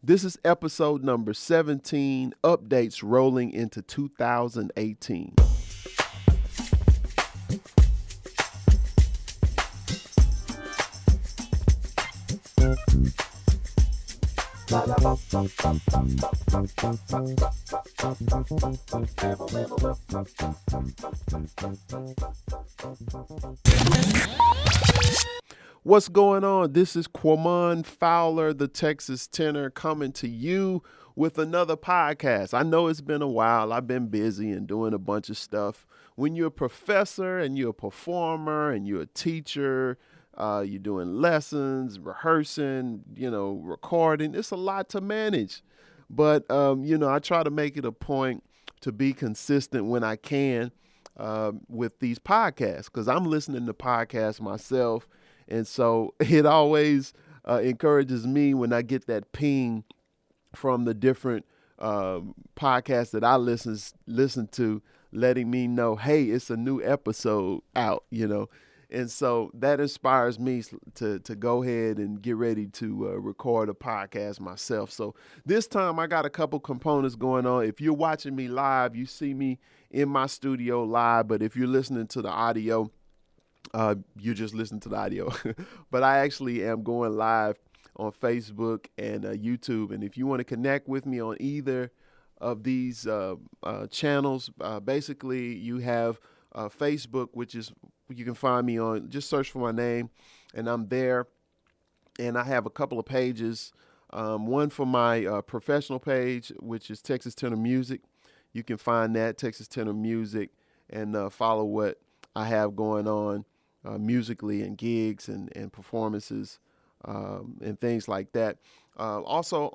This is episode number 17, updates rolling into 2018. What's going on? This is Quamon Fowler, the Texas tenor, coming to you with another podcast. I know it's been a while. I've been busy and doing a bunch of stuff. When you're a professor and you're a performer and you're a teacher, you're doing lessons, rehearsing, recording. It's a lot to manage. But, I try to make it a point to be consistent when I can with these podcasts because I'm listening to podcasts myself. And so it always encourages me when I get that ping from the different podcasts that I listen to, letting me know, hey, it's a new episode out, And so that inspires me to go ahead and get ready to record a podcast myself. So this time I got a couple components going on. If you're watching me live, you see me in my studio live. But if you're listening to the audio, you just listen to the audio. But I actually am going live on Facebook and YouTube. And if you want to connect with me on either of these channels, basically you have Facebook, which is you can find me on, just search for my name, and I'm there. And I have a couple of pages. One for my professional page, which is Texas Tenor Music. You can find that, Texas Tenor Music, and follow what I have going on musically and gigs and performances and things like that. Also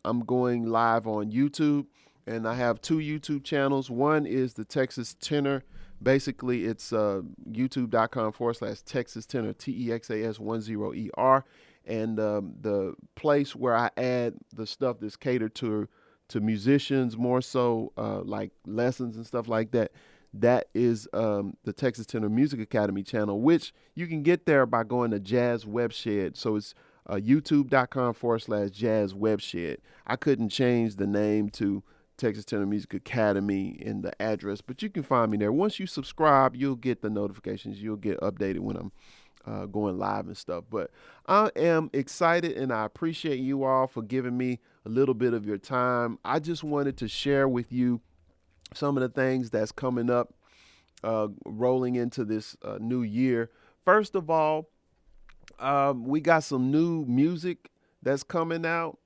I'm going live on YouTube, and I have two YouTube channels. One is the Texas Tenor. Basically, it's youtube.com/Texas Tenor, TEXAS10ER. And the place where I add the stuff that's catered to musicians more so, like lessons and stuff like that. That is the Texas Tenor Music Academy channel, which you can get there by going to Jazz Webshed. So it's youtube.com/Jazz Webshed. I couldn't change the name to Texas Tenor Music Academy in the address, but you can find me there. Once you subscribe, you'll get the notifications. You'll get updated when I'm going live and stuff. But I am excited, and I appreciate you all for giving me a little bit of your time. I just wanted to share with you some of the things that's coming up, rolling into this new year. First of all, we got some new music that's coming out,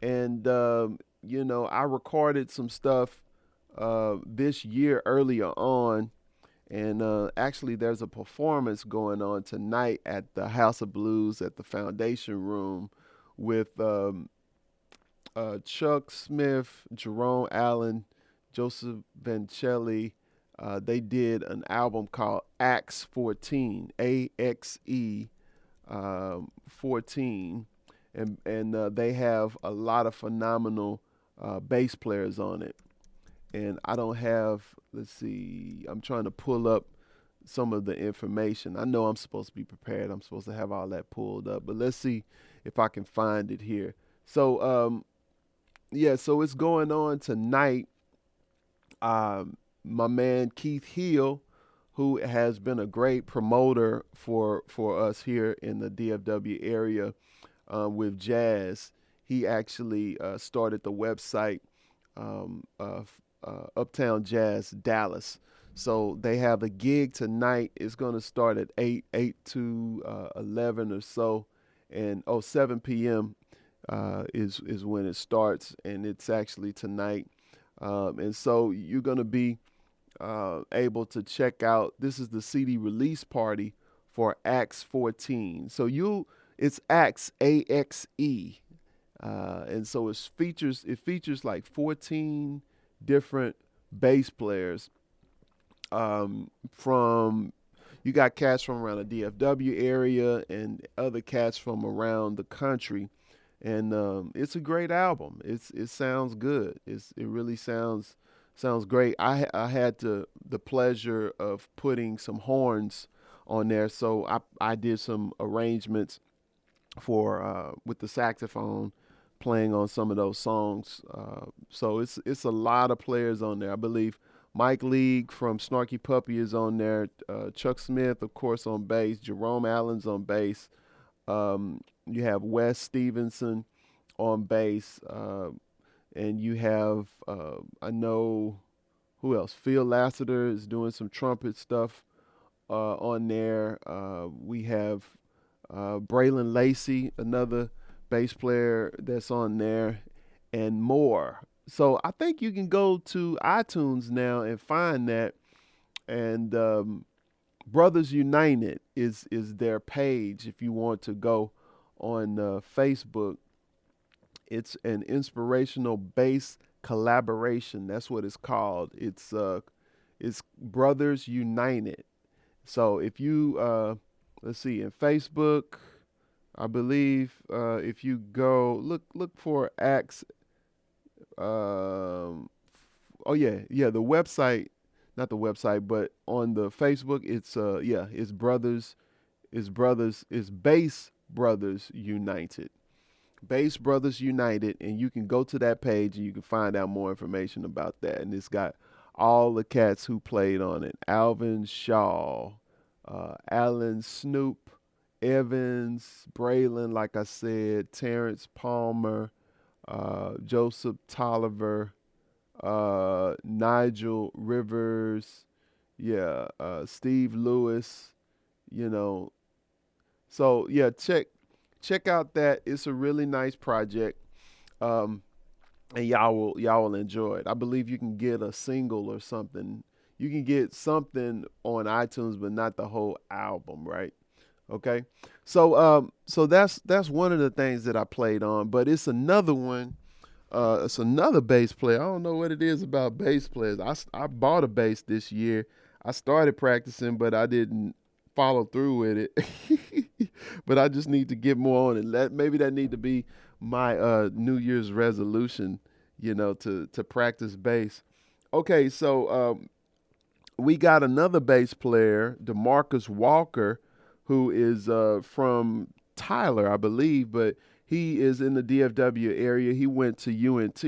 and I recorded some stuff this year earlier on, and actually there's a performance going on tonight at the House of Blues at the Foundation Room with Chuck Smith, Jerome Allen, Joseph Vancelli. They did an album called Axe 14, AXE 14, and they have a lot of phenomenal bass players on it. And I don't have, let's see, I'm trying to pull up some of the information. I know I'm supposed to be prepared. I'm supposed to have all that pulled up, but let's see if I can find it here. So, so it's going on tonight. My man Keith Hill, who has been a great promoter for us here in the DFW area with jazz, he actually started the website Uptown Jazz Dallas. So they have a gig tonight. It's going to start at 8 to 11 or so, and 7 p.m. Is when it starts, and it's actually tonight. And so you're going to be able to check out. This is the CD release party for Axe 14. So it's Axe, AXE, and so it features like 14 different bass players. From you got cats from around the DFW area and other cats from around the country. And it's a great album. It sounds good. It really sounds great. I had the pleasure of putting some horns on there, so I did some arrangements for with the saxophone playing on some of those songs. So it's a lot of players on there. I believe Mike League from Snarky Puppy is on there. Chuck Smith, of course, on bass. Jerome Allen's on bass. You have Wes Stevenson on bass, and you have I know who else? Phil Lassiter is doing some trumpet stuff on there. We have Braylon Lacey, another bass player that's on there, and more. So I think you can go to iTunes now and find that. And Brothers United is their page. If you want to go on Facebook, it's an inspirational bass collaboration. That's what it's called. It's Brothers United. So if you let's see, in Facebook, I believe if you go look for Acts. Oh yeah, the website, not the website, but on the Facebook, it's it's Bass Brothers United. Bass Brothers United, and you can go to that page and you can find out more information about that. And it's got all the cats who played on it: Alvin Shaw, Alan Snoop, Evans, Braylon, like I said, Terrence Palmer, Joseph Tolliver, Nigel Rivers, Steve Lewis, you know. So yeah, check out that. It's a really nice project. Um, and y'all will enjoy it. I believe you can get a single or something. You can get something on iTunes, but not the whole album, right? Okay. So that's one of the things that I played on, but it's another one. It's another bass player. I don't know what it is about bass players. I bought a bass this year. I started practicing, but I didn't follow through with it. But I just need to get more on it. Maybe that need to be my New Year's resolution, to practice bass. Okay, so we got another bass player, DeMarcus Walker, who is from Tyler, I believe, but he is in the DFW area. He went to UNT,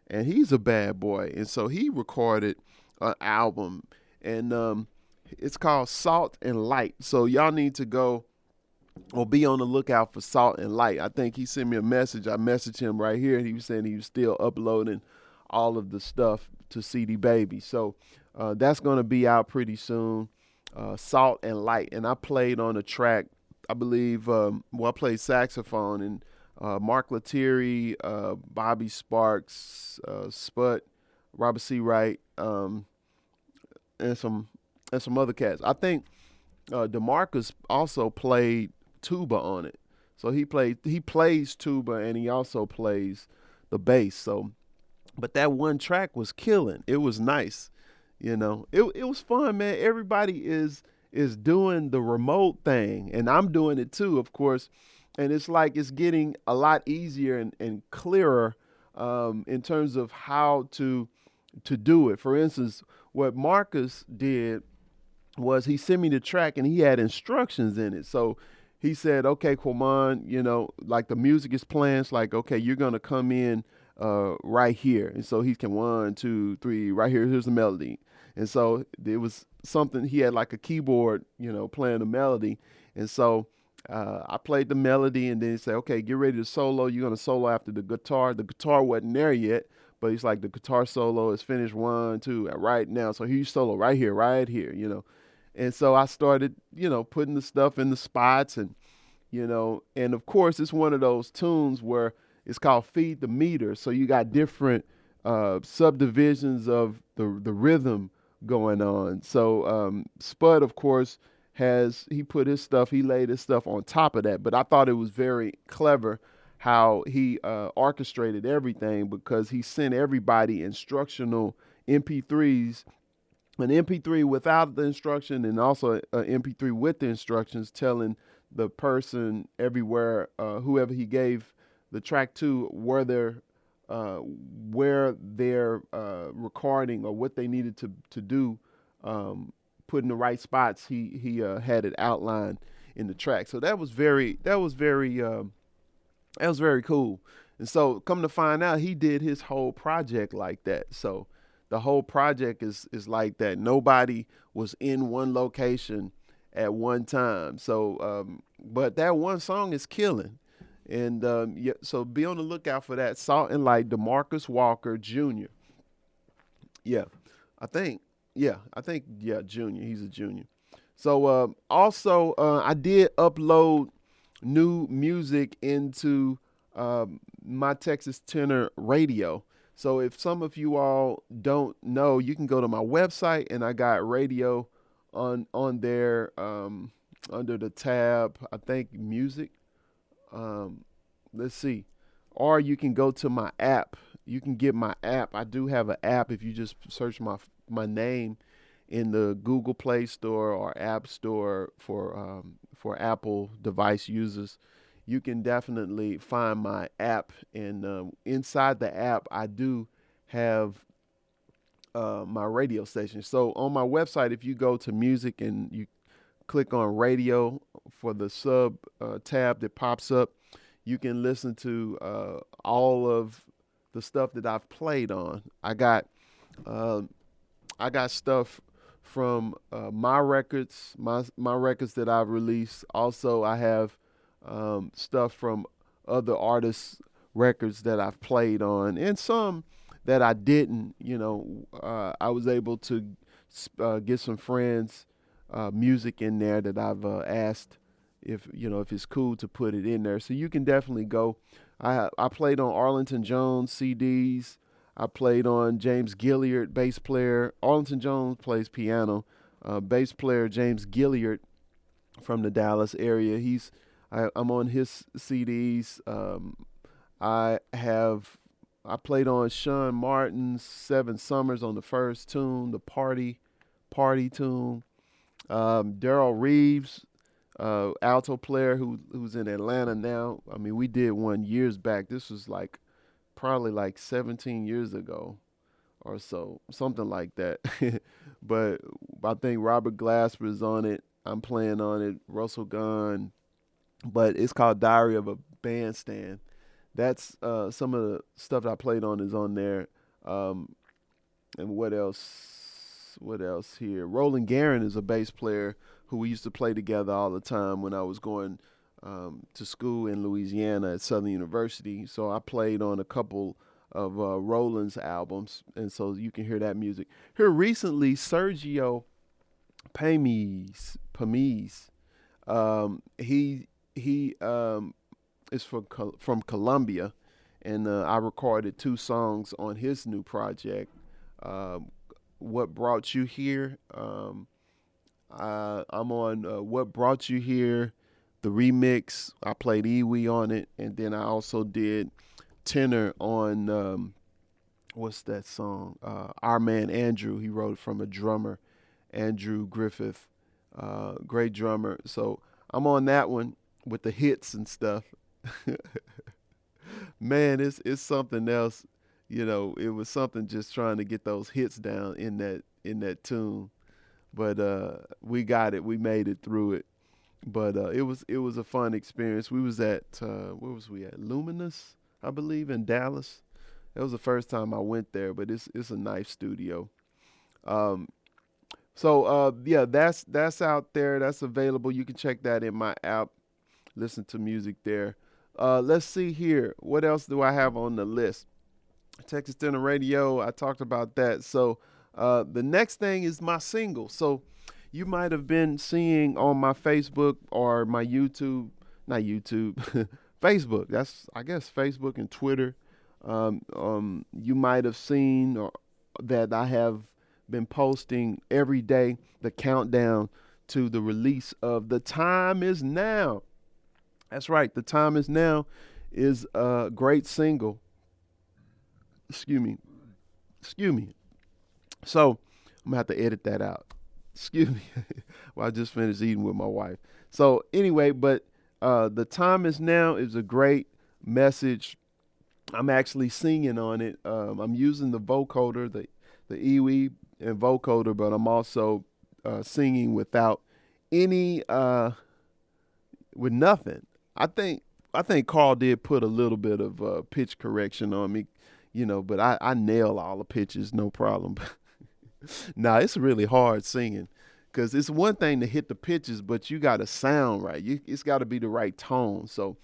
and he's a bad boy. And so he recorded an album, and it's called Salt and Light. So y'all need to go or be on the lookout for Salt and Light. I think he sent me a message. I messaged him right here, and he was saying he was still uploading all of the stuff to CD Baby. So that's going to be out pretty soon. Salt and Light. And I played on a track, I believe, I played saxophone, and Mark Lettieri, Bobby Sparks, Sput, Robert C. Wright, and some other cats. I think DeMarcus also played tuba on it. So he plays tuba, and he also plays the bass. So, but that one track was killing. It was nice. It was fun, man. Everybody is doing the remote thing, and I'm doing it too, of course. And it's like it's getting a lot easier and clearer in terms of how to do it. For instance, what Marcus did was he sent me the track, and he had instructions in it. So he said, okay, Quamon, like the music is playing. It's like, okay, you're going to come in right here. And so he can 1, 2, 3, right here. Here's the melody. And so it was something, he had like a keyboard, playing the melody. And so I played the melody, and then he said, okay, get ready to solo. You're going to solo after the guitar. The guitar wasn't there yet, but he's like, the guitar solo is finished 1, 2, right now. So he's solo right here. And so I started, putting the stuff in the spots, and of course it's one of those tunes where it's called Feed the Meter. So you got different subdivisions of the rhythm going on. So Spud, of course, he laid his stuff on top of that. But I thought it was very clever how he orchestrated everything, because he sent everybody instructional MP3s, an MP3 without the instruction, and also an MP3 with the instructions, telling the person everywhere, whoever he gave the track to, where they're recording, or what they needed to do, put in the right spots. He had it outlined in the track. So that was very cool. And so come to find out, he did his whole project like that. So the whole project is like that. Nobody was in one location at one time. So, but that one song is killing. And yeah, so be on the lookout for that. Salt and Light, DeMarcus Walker Jr. Yeah, I think. Yeah, I think. Yeah, junior. He's a junior. So also, I did upload new music into my Texas Tenor Radio. So if some of you all don't know, you can go to my website and I got radio on there under the tab, I think music. Um, let's see. Or you can go to my app. You can get my app. I do have an app if you just search my name in the Google Play Store or App Store for Apple device users. You can definitely find my app, and inside the app, I do have my radio station. So on my website, if you go to music and you click on radio for the sub tab that pops up, you can listen to all of the stuff that I've played on. Uh, I got stuff from my records, my records that I've released. Also, I have stuff from other artists' records that I've played on, and some that I didn't. I was able to get some friends' music in there that I've asked if it's cool to put it in there. So you can definitely go. I played on Arlington Jones CDs. I played on James Gilliard, bass player. Arlington Jones plays piano. Bass player James Gilliard from the Dallas area. I'm on his CDs. I played on Sean Martin's Seven Summers on the first tune, the party tune. Daryl Reeves, alto player who's in Atlanta now. I mean, we did one years back. This was probably 17 years ago or so, something like that. But I think Robert Glasper is on it. I'm playing on it. Russell Gunn. But it's called Diary of a Bandstand. That's some of the stuff that I played on is on there. And what else? What else here? Roland Guerin is a bass player who we used to play together all the time when I was going to school in Louisiana at Southern University. So I played on a couple of Roland's albums, and so you can hear that music. Here recently, Sergio Pamies, he is from Colombia, and I recorded 2 songs on his new project. What Brought You Here? I'm on What Brought You Here, the remix. I played Iwi on it, and then I also did tenor on what's that song? Our Man Andrew. He wrote it from a drummer, Andrew Griffith, great drummer. So I'm on that one with the hits and stuff. Man, it's something else. It was something just trying to get those hits down in that tune. But we got it. We made it through it. But it was a fun experience. We was at where was we at? Luminous, I believe, in Dallas. That was the first time I went there. But it's a nice studio. So yeah, that's out there. That's available. You can check that in my app. Listen to music there. Let's see here. What else do I have on the list? Texas Tenor Radio. I talked about that. So the next thing is my single. So you might have been seeing on my Facebook or my YouTube, not YouTube, Facebook. That's, I guess, Facebook and Twitter. You might have seen that I have been posting every day the countdown to the release of The Time Is Now. That's right. The Time Is Now is a great single. Excuse me. So I'm gonna have to edit that out. Excuse me. Well, I just finished eating with my wife. So anyway, but The Time Is Now is a great message. I'm actually singing on it. I'm using the vocoder, the Iwi and vocoder, but I'm also singing without any with nothing. I think I think Carl did put a little bit of pitch correction on me, but I nail all the pitches, no problem. Nah, it's really hard singing because it's one thing to hit the pitches, but you got to sound right. It's got to be the right tone. So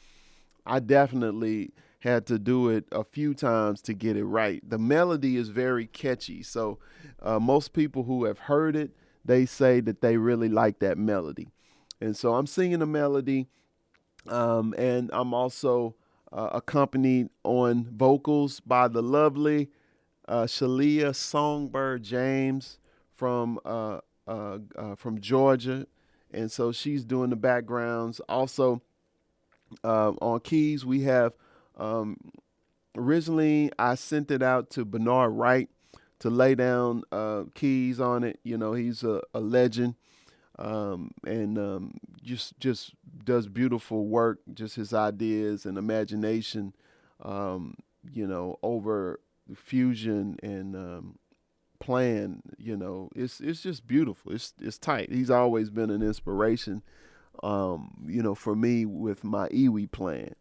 I definitely had to do it a few times to get it right. The melody is very catchy. So most people who have heard it, they say that they really like that melody. And so I'm singing the melody, and I'm also accompanied on vocals by the lovely Shalia Songbird James from from Georgia, and so she's doing the backgrounds. Also on keys, we have um, originally I sent it out to Bernard Wright to lay down keys on it. He's a legend, and just does beautiful work. Just his ideas and imagination, over fusion and playing. It's just beautiful. It's tight. He's always been an inspiration, for me with my Iwi playing.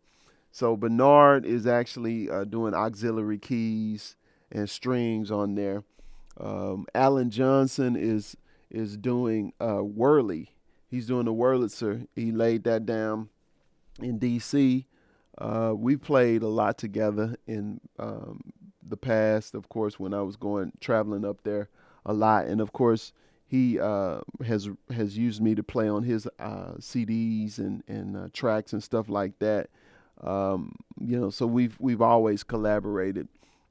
So Bernard is actually doing auxiliary keys and strings on there. Alan Johnson is doing Whirly. He's doing the Wurlitzer. He laid that down in D.C. We played a lot together in the past, of course, when I was traveling up there a lot, and of course he has used me to play on his CDs and tracks and stuff like that. So we've always collaborated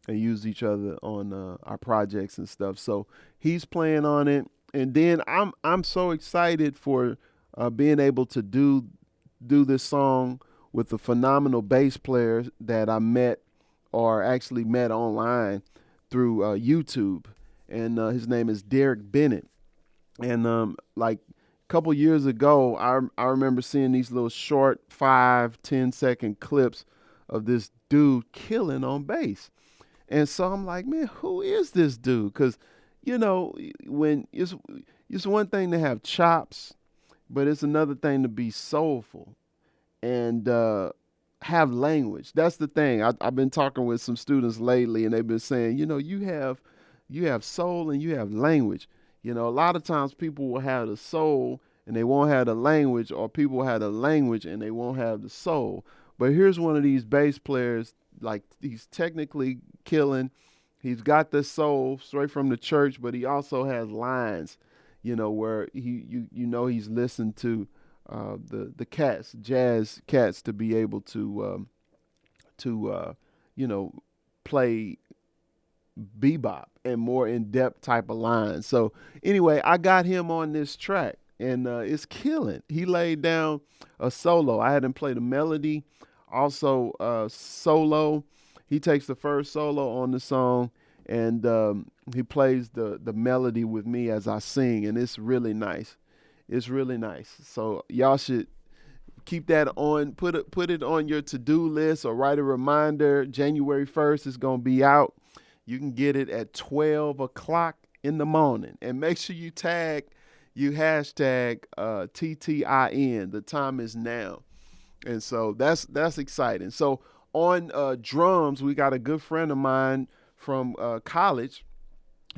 and used each other on our projects and stuff. So he's playing on it, and then I'm so excited for being able to do this song with a phenomenal bass player that I met or actually met online through YouTube, and his name is Derek Bennett. And like a couple years ago, I remember seeing these little short 5-10 second clips of this dude killing on bass. And so I'm like, man, who is this dude? Because, when it's one thing to have chops, but it's another thing to be soulful and have language. That's the thing. I've been talking with some students lately, and they've been saying, you have soul and you have language. A lot of times people will have the soul and they won't have the language, or people will have the language and they won't have the soul. But here's one of these bass players, like he's technically killing. He's got the soul straight from the church, but he also has lines, where he's listened to the cats, jazz cats, to be able to play bebop and more in-depth type of lines. So anyway, I got him on this track, and it's killing. He laid down a solo. I had him play the melody, also solo. He takes the first solo on the song, and he plays the melody with me as I sing, and it's really nice. It's really nice. So y'all should keep that on. Put it on your to-do list or write a reminder. January 1st is going to be out. You can get it at 12 o'clock in the morning. And make sure you hashtag TTIN. The time is now. And so that's exciting. So on drums, we got a good friend of mine from college,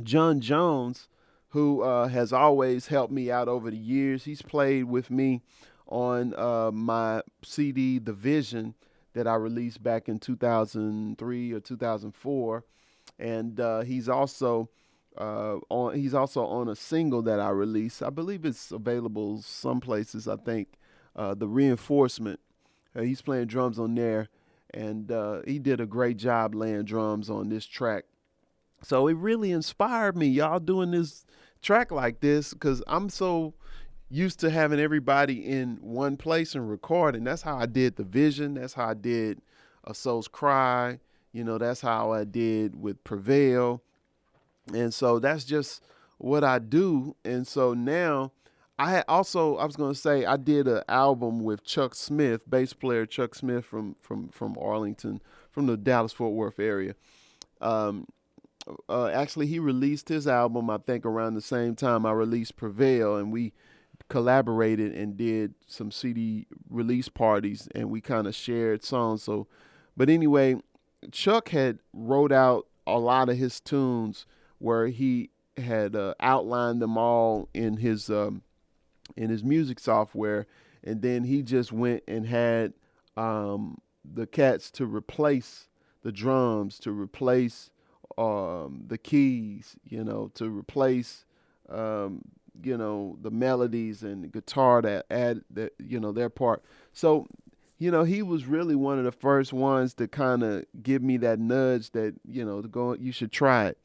John Jones, who has always helped me out over the years. He's played with me on my CD, The Vision, that I released back in 2003 or 2004. And he's also on a single that I released. I believe it's available some places. I think The Reinforcement. He's playing drums on there, and he did a great job laying drums on this track. So it really inspired me, y'all, doing this track like this, because I'm so used to having everybody in one place and recording. That's how I did The Vision. That's how I did A Soul's Cry. That's how I did with Prevail. And so that's just what I do. And so now I was going to say, I did an album with Chuck Smith, bass player Chuck Smith from Arlington, from the Dallas-Fort Worth area. Actually, he released his album, I think, around the same time I released Prevail, and we collaborated and did some CD release parties, and we kind of shared songs. So, but anyway, Chuck had wrote out a lot of his tunes where he had outlined them all in his music software, and then he just went and had the cats to replace the drums, to replace the keys, to replace um, the melodies and the guitar that add that their part. So he was really one of the first ones to kind of give me that nudge that to go, you should try it.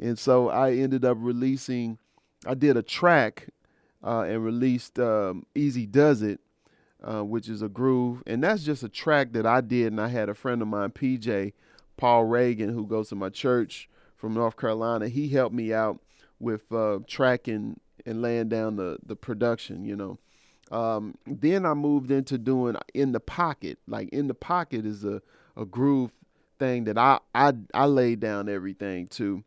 And so I ended up releasing. I did a track and released Easy Does It, which is a groove. And that's just a track that I did. And I had a friend of mine, PJ, Paul Reagan, who goes to my church from North Carolina. He helped me out with tracking and laying down the production. Then I moved into doing In the Pocket. Like In the Pocket is a groove thing that I laid down everything to.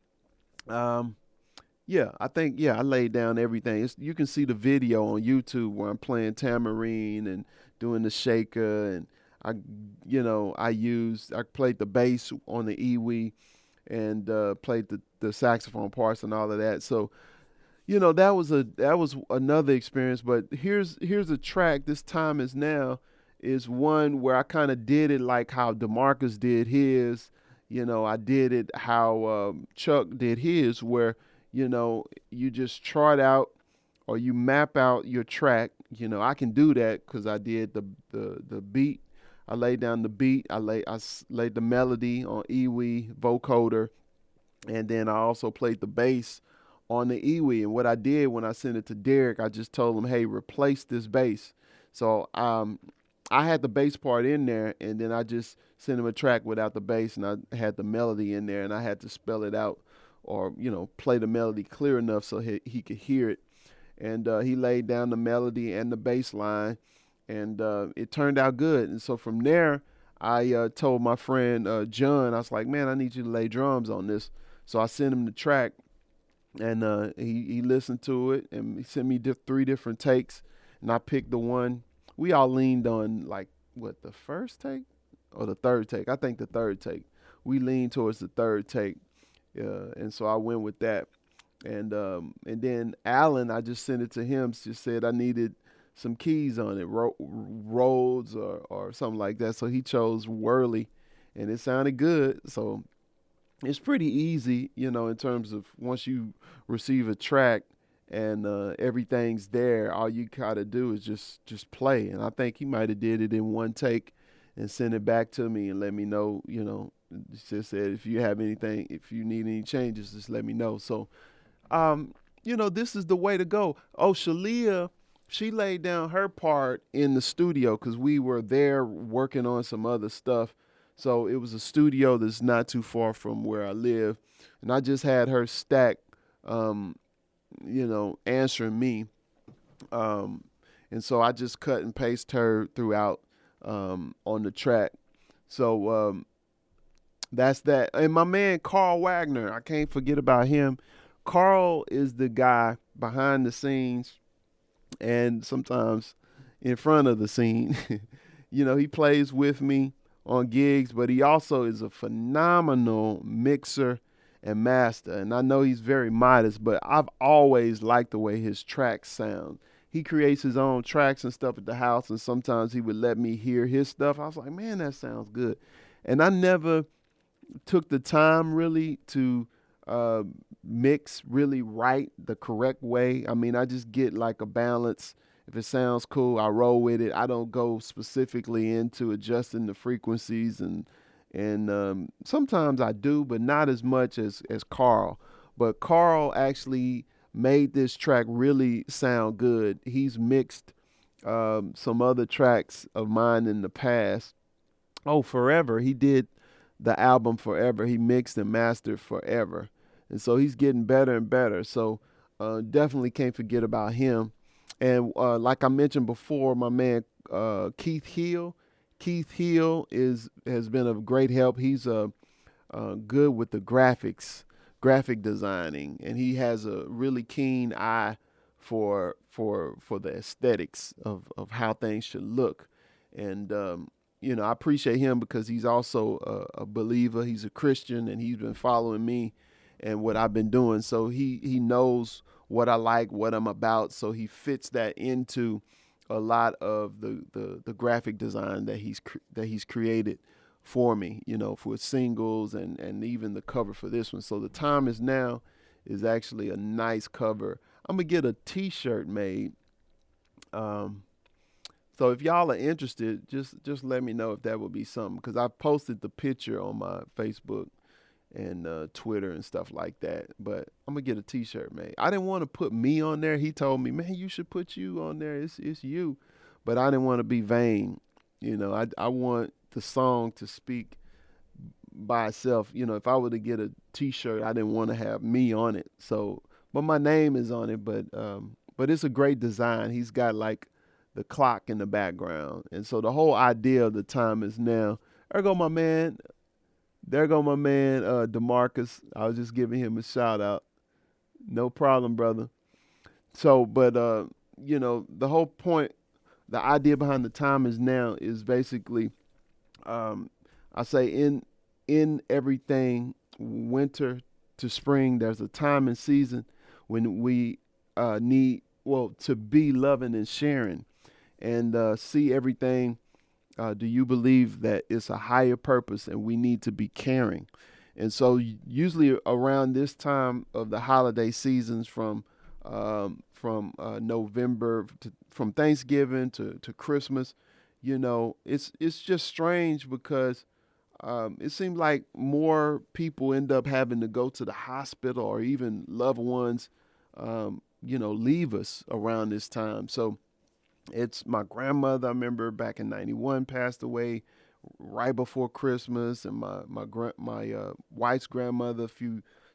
Yeah, I think I laid down everything. You can see the video on YouTube where I'm playing tambourine and doing the shaker, and I played the bass on the Iwi and played the saxophone parts and all of that. So that was another experience. But here's a track. This Time Is Now is one where I kind of did it like how DeMarcus did his. I did it how Chuck did his, where you just chart out or you map out your track. I can do that because I did the beat. I laid down the beat. I laid the melody on Iwi vocoder, and then I also played the bass on the Iwi. And what I did when I sent it to Derek, I just told him, hey, replace this bass. So I had the bass part in there, and then I just sent him a track without the bass, and I had the melody in there, and I had to spell it out or play the melody clear enough so he could hear it. And he laid down the melody and the bass line, and it turned out good. And so from there, I told my friend John, I was like, man, I need you to lay drums on this. So I sent him the track, and he listened to it, and he sent me 3 different takes, and I picked the one. We all leaned on, like, what, the first take or the third take? I think the third take. We leaned towards the third take, and so I went with that. And then Alan, I just sent it to him. Just said I needed some keys on it, Rhodes or something like that. So he chose Whirly, and it sounded good. So it's pretty easy, in terms of once you receive a track and everything's there, all you gotta do is just play. And I think he might have did it in one take and sent it back to me and let me know. Just said if you need any changes, just let me know. So, this is the way to go. Oh, Shalia, she laid down her part in the studio because we were there working on some other stuff. So it was a studio that's not too far from where I live. And I just had her stack, answering me. And so I just cut and paste her throughout on the track. So that's that. And my man, Carl Wagner, I can't forget about him. Carl is the guy behind the scenes and sometimes in front of the scene. He plays with me on gigs, but he also is a phenomenal mixer and master. And I know he's very modest, but I've always liked the way his tracks sound. He creates his own tracks and stuff at the house, and sometimes he would let me hear his stuff. I was like, man, that sounds good. And I never took the time really to mix really right the correct way. I mean, I just get like a balance. If it sounds cool, I roll with it. I don't go specifically into adjusting the frequencies, and sometimes I do, but not as much as Carl. But Carl actually made this track really sound good. He's mixed some other tracks of mine in the past. Oh, Forever. He did the album Forever. He mixed and mastered Forever. And so he's getting better and better. So definitely can't forget about him. And like I mentioned before, my man Keith Hill. Keith Hill has been of great help. He's good with the graphic designing, and he has a really keen eye for for the aesthetics of how things should look. And I appreciate him because he's also a believer. He's a Christian, and he's been following me and what I've been doing. So he knows what I like, what I'm about. So he fits that into a lot of the graphic design that he's created for me, for singles and even the cover for this one. So the time is now is actually a nice cover. I'm gonna get a T-shirt made. Um, so if y'all are interested, just let me know if that would be something, because I posted the picture on my Facebook and Twitter and stuff like that. But I'm gonna get a T-shirt made. I didn't want to put me on there. He told me, man, you should put you on there. It's you, but I didn't want to be vain. I want the song to speak by itself. If I were to get a T-shirt, I didn't want to have me on it. So, but my name is on it. But it's a great design. He's got like the clock in the background, and so the whole idea of the time is now. There go my man. There go my man, Demarcus. I was just giving him a shout out. No problem, brother. So, but the whole point, the idea behind the time is now is basically, I say in everything, winter to spring, there's a time and season when we need to be loving and sharing and see everything. Do you believe that it's a higher purpose and we need to be caring? And so usually around this time of the holiday seasons, from November from Thanksgiving to Christmas, it's just strange because it seems like more people end up having to go to the hospital, or even loved ones, leave us around this time. So it's my grandmother. I remember back in '91 passed away right before Christmas, and my wife's grandmother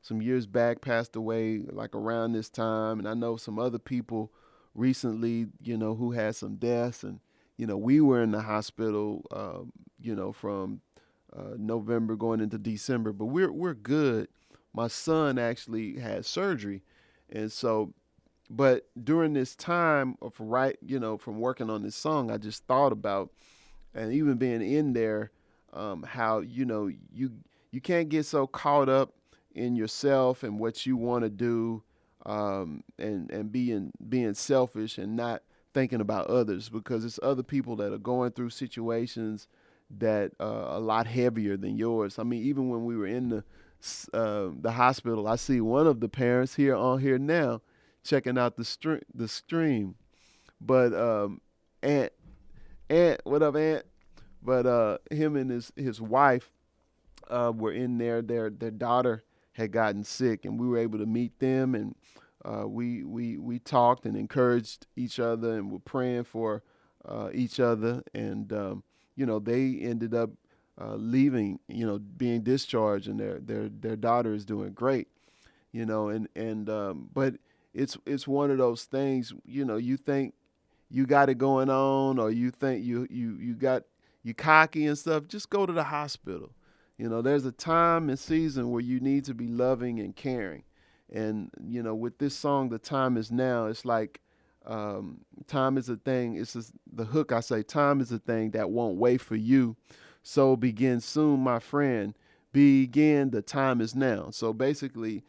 some years back passed away like around this time, and I know some other people recently, who had some deaths, and we were in the hospital, from November going into December, but we're good. My son actually had surgery, and so but during this time of from working on this song, I just thought about, and even being in there, how you can't get so caught up in yourself and what you want to do, and being selfish and not thinking about others, because it's other people that are going through situations that are a lot heavier than yours. I mean, even when we were in the hospital, I see one of the parents here now checking out the stream. But Aunt, what up, Aunt? But him and his wife were in there. Their daughter had gotten sick, and we were able to meet them, and we talked and encouraged each other, and were praying for each other, and they ended up leaving, being discharged, and their daughter is doing great, but it's one of those things, you think you got it going on, or you think you cocky and stuff. Just go to the hospital. There's a time and season where you need to be loving and caring. And with this song, "The Time Is Now," it's like, time is a thing. It's just the hook. I say, time is a thing that won't wait for you. So begin soon, my friend. Begin. The time is now. So basically,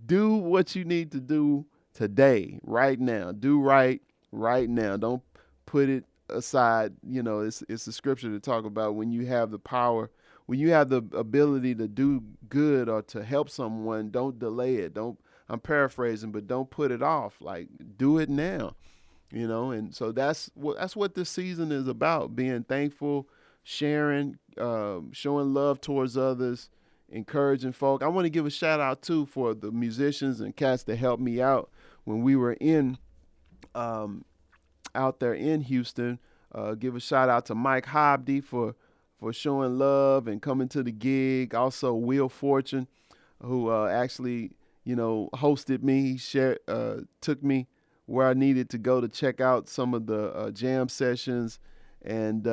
do what you need to do today, right now. Do right now. Don't put it aside. It's a scripture to talk about when you have the power, when you have the ability to do good or to help someone. Don't delay it. I'm paraphrasing, but don't put it off. Like, do it now. And so that's what this season is about: being thankful, sharing, showing love towards others, encouraging folk. I want to give a shout out too for the musicians and cats that helped me out when we were out there in Houston. Give a shout out to Mike Hobdy for showing love and coming to the gig. Also, Will Fortune, who actually hosted me. He took me where I needed to go to check out some of the jam sessions, and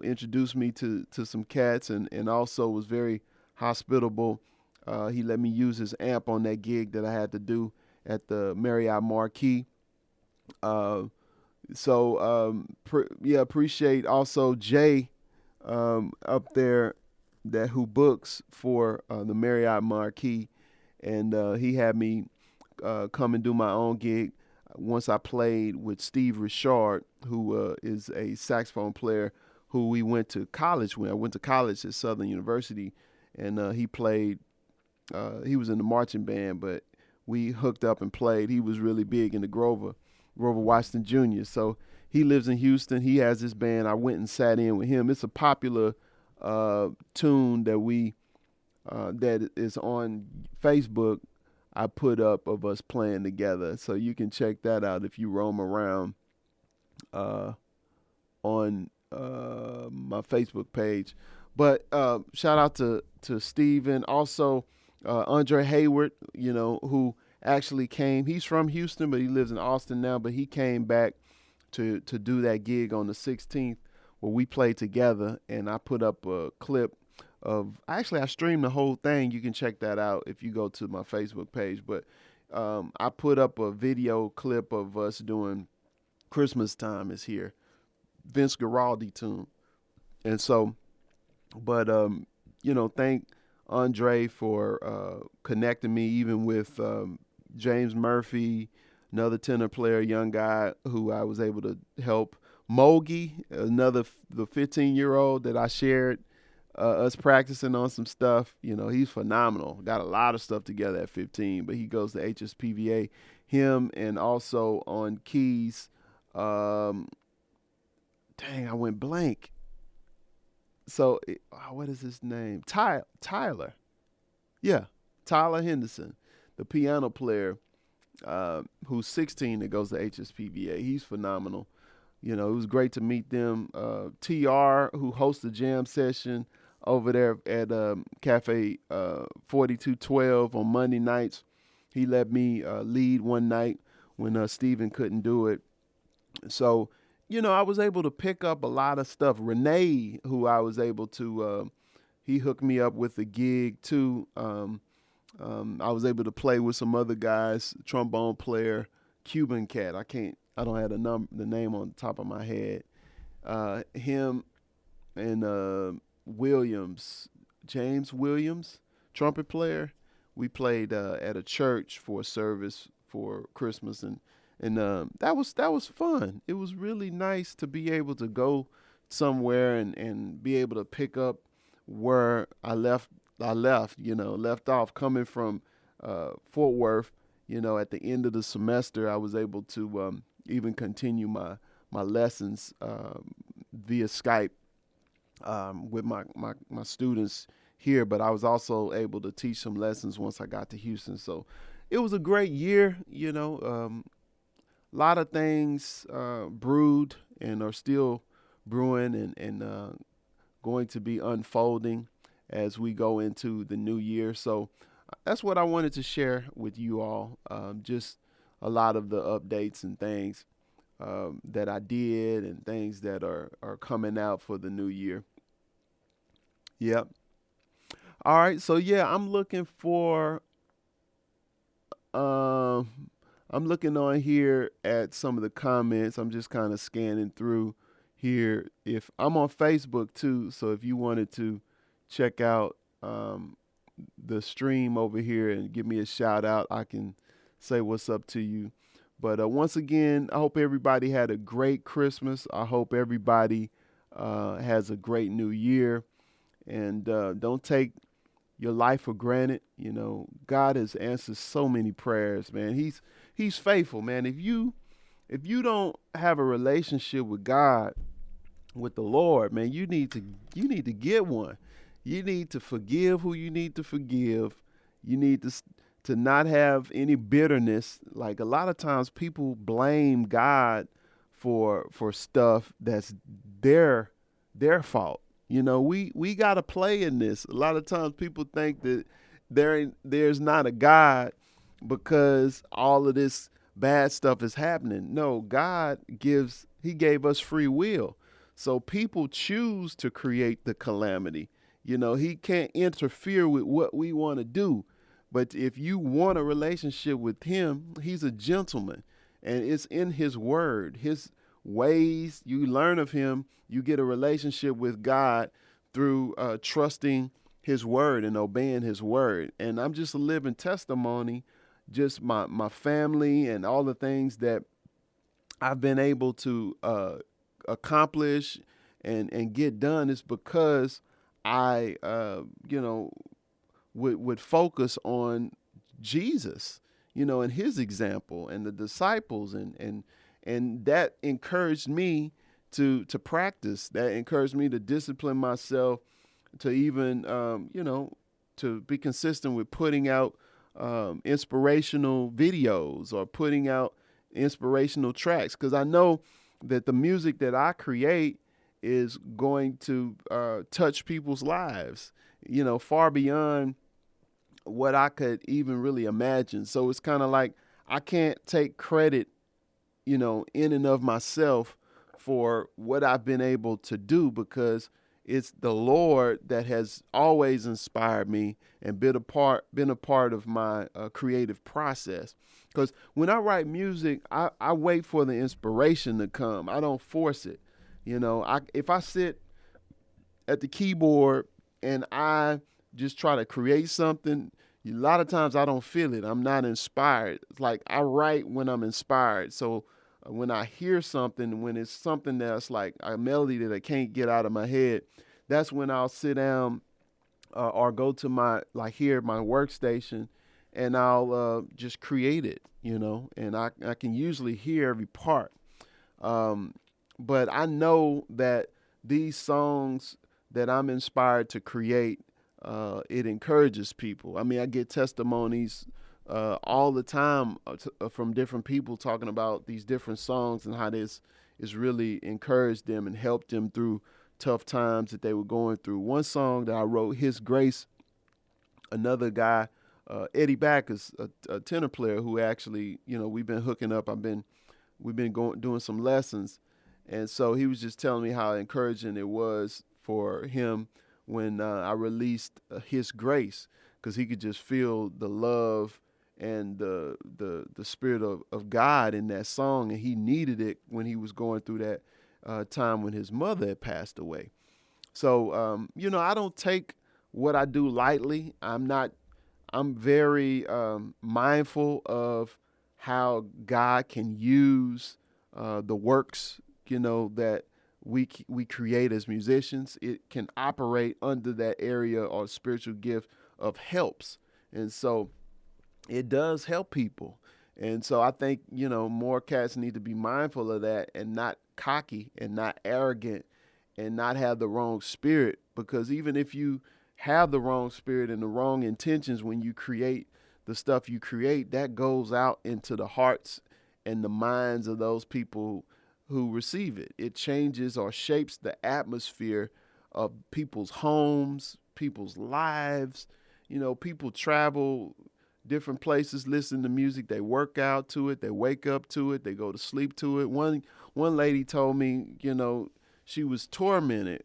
introduced me to some cats, and also was very hospitable. He let me use his amp on that gig that I had to do at the Marriott Marquis. Uh, yeah, appreciate also Jay up there that who books for the Marriott Marquis, and he had me come and do my own gig. Once I played with Steve Richard, who is a saxophone player who we went to college with. I went to college at Southern University, and he played. He was in the marching band, but we hooked up and played. He was really big in the Grover Washington Jr. So he lives in Houston. He has this band. I went and sat in with him. It's a popular tune that is on Facebook. I put up of us playing together, so you can check that out if you roam around uh, on my Facebook page. But shout out to Steven. Also, Andre Hayward, who actually came. He's from Houston, but he lives in Austin now. But he came back to do that gig on the 16th where we played together, and I put up a clip of. Actually, I streamed the whole thing. You can check that out if you go to my Facebook page. But I put up a video clip of us doing "Christmas Time Is Here," Vince Guaraldi tune, and so. But thank Andre for connecting me, even with James Murphy, another tenor player, young guy who I was able to help. Mogi, the 15-year-old that I shared us practicing on some stuff. He's phenomenal. Got a lot of stuff together at 15, but he goes to HSPVA. Him, and also on keys. Dang, I went blank. So what is his name? Tyler. Yeah, Tyler Henderson, the piano player who's 16 that goes to HSPVA. He's phenomenal. It was great to meet them. TR, who hosts the jam session over there at Cafe 4212 on Monday nights. He let me lead one night when Steven couldn't do it. So, I was able to pick up a lot of stuff. Renee, who I was able to, he hooked me up with a gig too. I was able to play with some other guys, trombone player, Cuban cat. I don't have the name on the top of my head. Him and James Williams, trumpet player. We played at a church for a service for Christmas, and that was fun. It was really nice to be able to go somewhere and be able to pick up where left off coming from Fort Worth. At the end of the semester, I was able to even continue my lessons via Skype with my students here. But I was also able to teach some lessons once I got to Houston. So it was a great year. A lot of things brewed and are still brewing and going to be unfolding as we go into the new year. So that's what I wanted to share with you all. Just a lot of the updates and things that I did and things that are coming out for the new year. Yep. All right. So yeah, um, I'm looking on here at some of the comments. I'm just kind of scanning through here. If I'm on Facebook too, so if you wanted to check out the stream over here and give me a shout out, I can say what's up to you. But once again, I hope everybody had a great Christmas. I hope everybody has a great new year. And don't take your life for granted. God has answered so many prayers, man. He's faithful, man. If you don't have a relationship with God, with the Lord, man, you need to get one. You need to forgive who you need to forgive. You need to not have any bitterness. Like a lot of times people blame God for stuff that's their fault. We got to play in this. A lot of times people think that there's not a God because all of this bad stuff is happening. No, He gave us free will. So people choose to create the calamity. He can't interfere with what we want to do. But if you want a relationship with him, he's a gentleman. And it's in his word, his ways. You learn of him. You get a relationship with God through trusting his word and obeying his word. And I'm just a living testimony, just my family and all the things that I've been able to accomplish and get done is because I, would focus on Jesus, and his example and the disciples, and that encouraged me to practice. That encouraged me to discipline myself, to even to be consistent with putting out inspirational videos or putting out inspirational tracks, because I know that the music that I create is going to touch people's lives, far beyond what I could even really imagine. So it's kind of like I can't take credit, in and of myself for what I've been able to do, because it's the Lord that has always inspired me and been a part of my creative process. Because when I write music, I wait for the inspiration to come. I don't force it. If I sit at the keyboard and I just try to create something, a lot of times I don't feel it. I'm not inspired. It's like I write when I'm inspired. So when I hear something, when it's something that's like a melody that I can't get out of my head, that's when I'll sit down or go to my workstation, and I'll just create it, and I can usually hear every part. Um, but I know that these songs that I'm inspired to create, it encourages people. I mean, I get testimonies all the time from different people talking about these different songs and how this has really encouraged them and helped them through tough times that they were going through. One song that I wrote, His Grace, another guy, Eddie Backus, a tenor player who actually, we've been hooking up. We've been doing some lessons. And so he was just telling me how encouraging it was for him when I released His Grace, because he could just feel the love and the spirit of God in that song, and he needed it when he was going through that time when his mother had passed away. So I don't take what I do lightly. I'm very mindful of how God can use the works, that we create as musicians. It can operate under that area or spiritual gift of helps. And so it does help people. And so I think, more cats need to be mindful of that and not cocky and not arrogant and not have the wrong spirit. Because even if you have the wrong spirit and the wrong intentions when you create the stuff you create, that goes out into the hearts and the minds of those people who receive it. It changes or shapes the atmosphere of people's homes, people's lives. People travel different places, listen to music. They work out to it. They wake up to it. They go to sleep to it. One lady told me, she was tormented,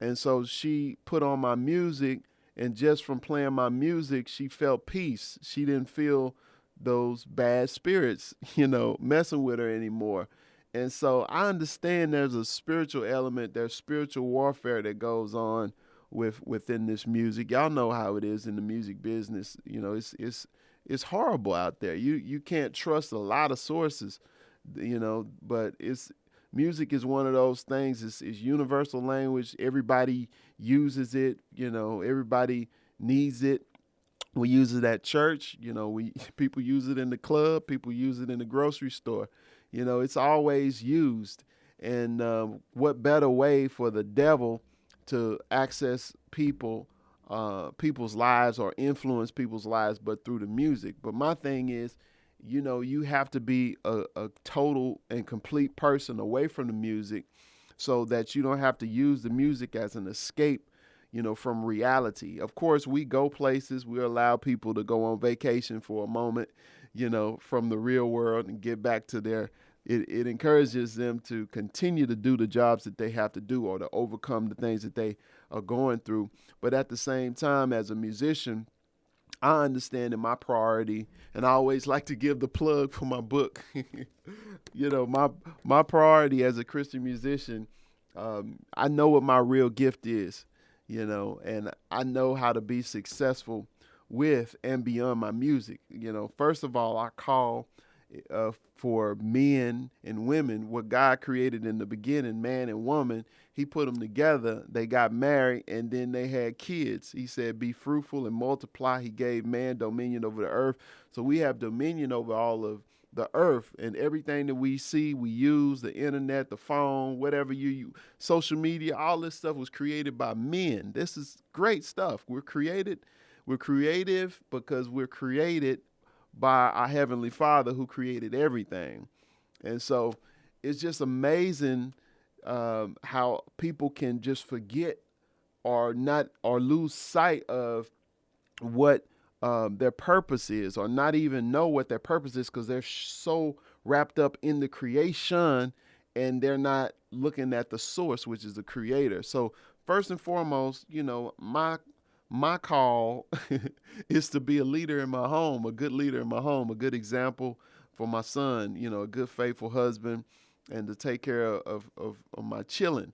and so she put on my music, and just from playing my music, she felt peace. She didn't feel those bad spirits, messing with her anymore. And so I understand there's a spiritual element, there's spiritual warfare that goes on within this music. Y'all know how it is in the music business. It's horrible out there. You can't trust a lot of sources, but music is one of those things. It's universal language. Everybody uses it. Everybody needs it. We use it at church. People use it in the club. People use it in the grocery store. It's always used. And what better way for the devil to access people's lives or influence people's lives but through the music? But my thing is, you have to be a total and complete person away from the music, so that you don't have to use the music as an escape, from reality. Of course, we go places. We allow people to go on vacation for a moment, from the real world and get back to it encourages them to continue to do the jobs that they have to do or to overcome the things that they are going through. But at the same time, as a musician, I understand that my priority, and I always like to give the plug for my book. My priority as a Christian musician, I know what my real gift is, and I know how to be successful with and beyond my music. First of all, I call for men and women what God created in the beginning, man and woman. He put them together. They got married and then they had kids. He said, "Be fruitful and multiply." He gave man dominion over the earth. So we have dominion over all of the earth, and everything that we see, we use the internet, the phone, whatever you use, social media, all this stuff was created by men. This is great stuff. We're creative because we're created by our Heavenly Father who created everything. And so it's just amazing how people can just forget or not or lose sight of what their purpose is, or not even know what their purpose is because they're so wrapped up in the creation and they're not looking at the source, which is the creator. So first and foremost, my call is to be a leader in my home, a good leader in my home, a good example for my son, a good faithful husband, and to take care of my children,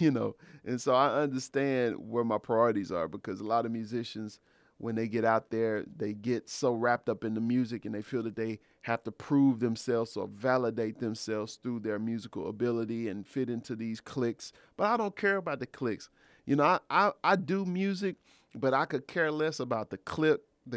you know. And so I understand where my priorities are, because a lot of musicians, when they get out there, they get so wrapped up in the music and they feel that they have to prove themselves or validate themselves through their musical ability and fit into these cliques. But I don't care about the cliques. I do music, but I could care less about the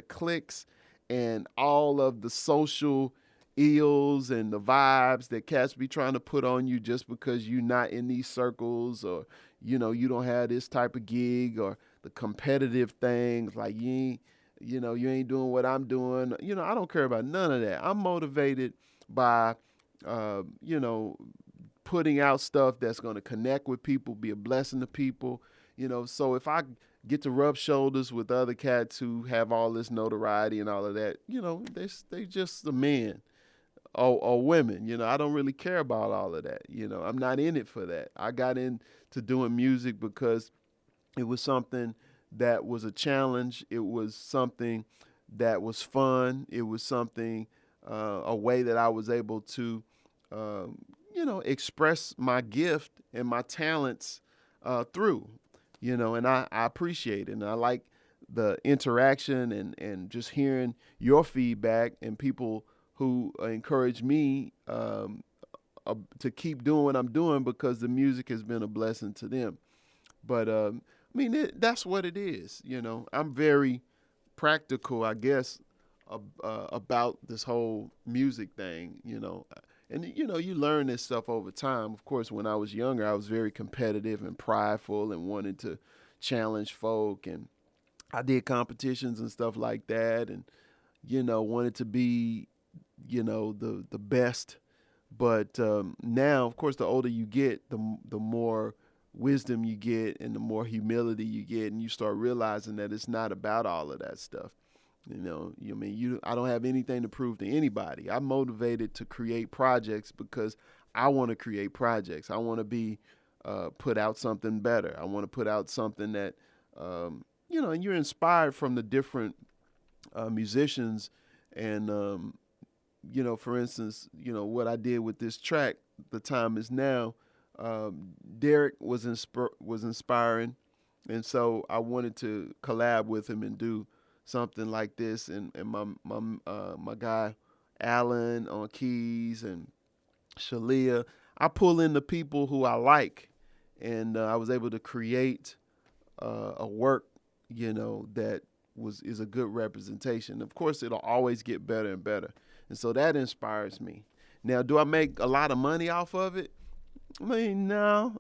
clicks, and all of the social ills and the vibes that cats be trying to put on you just because you're not in these circles, or you don't have this type of gig, or the competitive things like you ain't doing what I'm doing. I don't care about none of that. I'm motivated by uh, you know putting out stuff that's going to connect with people, be a blessing to people. So if I get to rub shoulders with other cats who have all this notoriety and all of that, they just a man or women. I don't really care about all of that. I'm not in it for that. I got into doing music because it was something that was a challenge. It was something that was fun. It was something, a way that I was able to, express my gift and my talents through, and I appreciate it. And I like the interaction and just hearing your feedback and people who encourage me to keep doing what I'm doing, because the music has been a blessing to them. But that's what it is. I'm very practical, I guess, about this whole music thing. And you learn this stuff over time. Of course, when I was younger, I was very competitive and prideful and wanted to challenge folk, and I did competitions and stuff like that, and wanted to be the best. But now, of course, the older you get, the more wisdom you get and the more humility you get, and you start realizing that it's not about all of that stuff. I don't have anything to prove to anybody. I'm motivated to create projects because I want to create projects. I want to be put out something better. I want to put out something that and you're inspired from the different musicians. And for instance, what I did with this track, "The Time Is Now." Derek was inspiring, and so I wanted to collab with him and do something like this. And my guy Alan on keys and Shalia, I pull in the people who I like, and I was able to create a work, that is a good representation. Of course, it'll always get better and better, and so that inspires me. Now, do I make a lot of money off of it? I mean, no,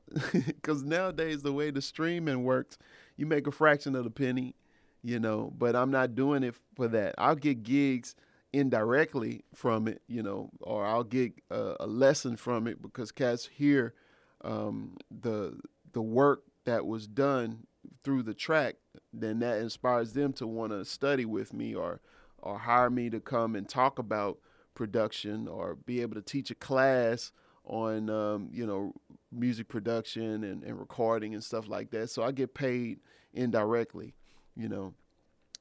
because nowadays the way the streaming works, you make a fraction of the penny, but I'm not doing it for that. I'll get gigs indirectly from it, or I'll get a lesson from it because cats hear the work that was done through the track, then that inspires them to want to study with me, or hire me to come and talk about production, or be able to teach a class on music production and recording and stuff like that. So I get paid indirectly, you know.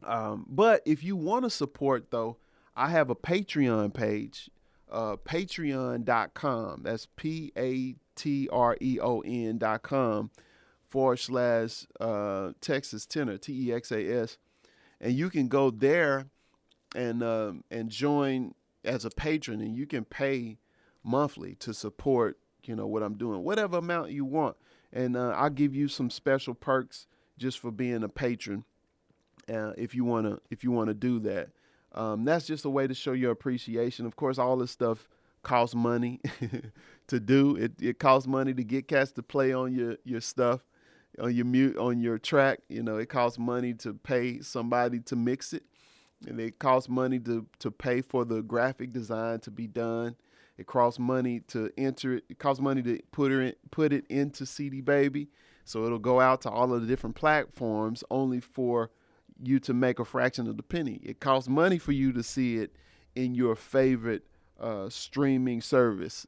But if you want to support, though, I have a Patreon page, patreon.com. That's patreon.com / Texas Tenor, TEXAS. And you can go there and join as a patron, and you can pay monthly to support, what I'm doing, whatever amount you want. And I'll give you some special perks just for being a patron. If you wanna do that, that's just a way to show your appreciation. Of course, all this stuff costs money to do. It costs money to get cats to play on your stuff, on your track. It costs money to pay somebody to mix it, and it costs money to pay for the graphic design to be done. It costs money to enter it. It costs money to put it into CD Baby, so it'll go out to all of the different platforms, only for you to make a fraction of the penny. It costs money for you to see it in your favorite streaming service.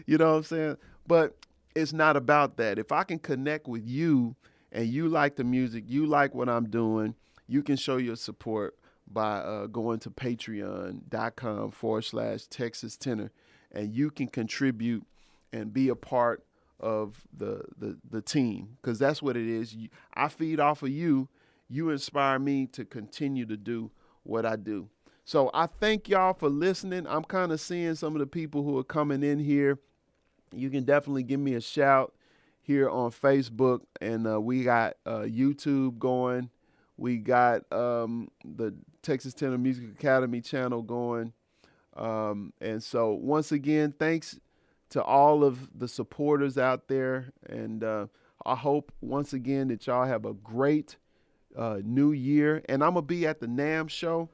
You know what I'm saying? But it's not about that. If I can connect with you and you like the music, you like what I'm doing, you can show your support by going to patreon.com / Texas Tenor, and you can contribute and be a part of the team, because that's what it is. I feed off of you. You inspire me to continue to do what I do. So I thank y'all for listening. I'm kind of seeing some of the people who are coming in here. You can definitely give me a shout here on Facebook, and we got YouTube going. We got the Texas Tenor Music Academy channel going. And so once again, thanks to all of the supporters out there. And I hope once again that y'all have a great new year. And I'm going to be at the NAMM show.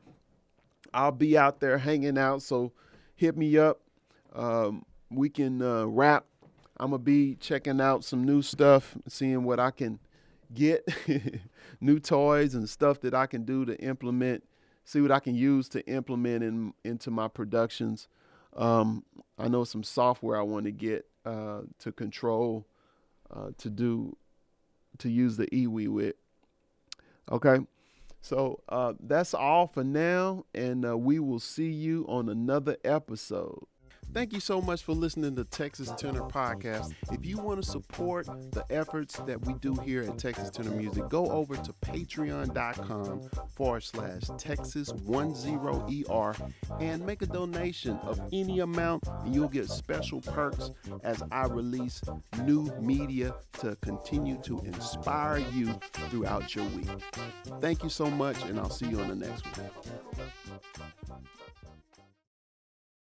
I'll be out there hanging out. So hit me up. We can rap. I'm going to be checking out some new stuff, seeing what I can get, new toys and stuff that I can do to implement, see what I can use to implement into my productions. I know some software I want to get to control, to use the EWI with. Okay, so that's all for now, and we will see you on another episode. Thank you so much for listening to Texas Tenor Podcast. If you want to support the efforts that we do here at Texas Tenor Music, go over to patreon.com / Texas10ER and make a donation of any amount, and you'll get special perks as I release new media to continue to inspire you throughout your week. Thank you so much, and I'll see you on the next one.